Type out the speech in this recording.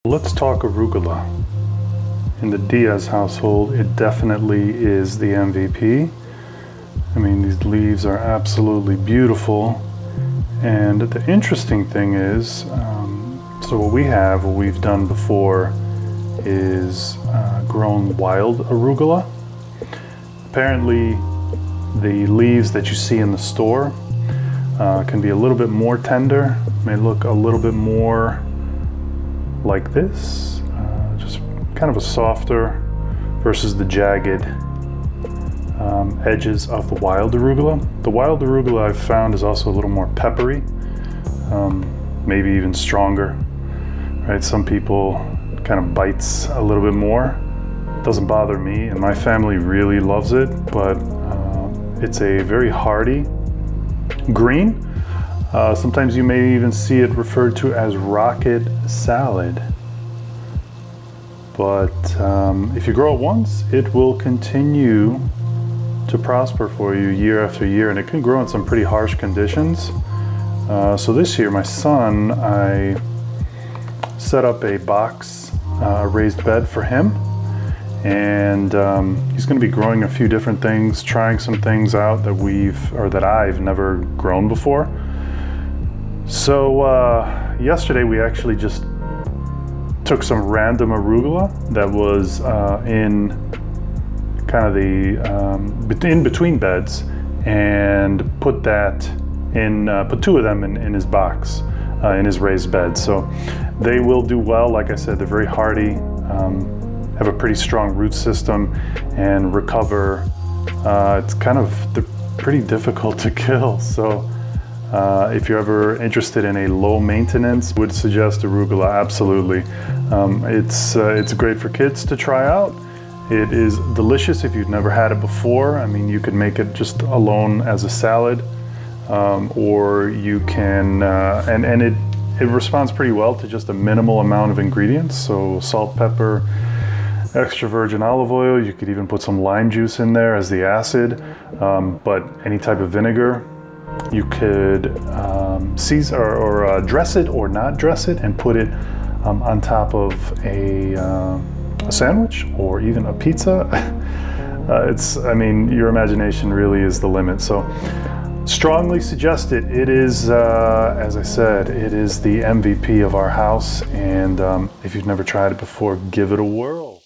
Let's talk arugula. In the Diaz household, it definitely is the MVP. I mean, these leaves are absolutely beautiful. And the interesting thing is, so what we've done before is grown wild arugula. Apparently, the leaves that you see in the store can be a little bit more tender, may look a little bit more like this, just kind of a softer versus the jagged edges of the wild arugula. The wild arugula I've found is also a little more peppery, maybe even stronger, right? Some people kind of bites a little bit more. It doesn't bother me, and my family really loves it, but it's a very hardy green. Sometimes you may even see it referred to as rocket salad. But if you grow it once, it will continue to prosper for you year after year, and it can grow in some pretty harsh conditions. So this year, my son, I set up a box, raised bed for him, and he's going to be growing a few different things, trying some things out that I've never grown before. So yesterday we actually just took some random arugula that was in kind of the in between beds, and put two of them in his box, in his raised bed. So they will do well. Like I said, they're very hardy, have a pretty strong root system, and recover. They're pretty difficult to kill. So if you're ever interested in a low maintenance, would suggest arugula, absolutely. It's great for kids to try out. It is delicious if you've never had it before. I mean, you can make it just alone as a salad, or you can, and it responds pretty well to just a minimal amount of ingredients. So salt, pepper, extra virgin olive oil. You could even put some lime juice in there as the acid, but any type of vinegar. You could season or dress it or not dress it, and put it on top of a sandwich or even a pizza. I mean, your imagination really is the limit. So strongly suggest it. It is, as I said, it is the MVP of our house. And if you've never tried it before, give it a whirl.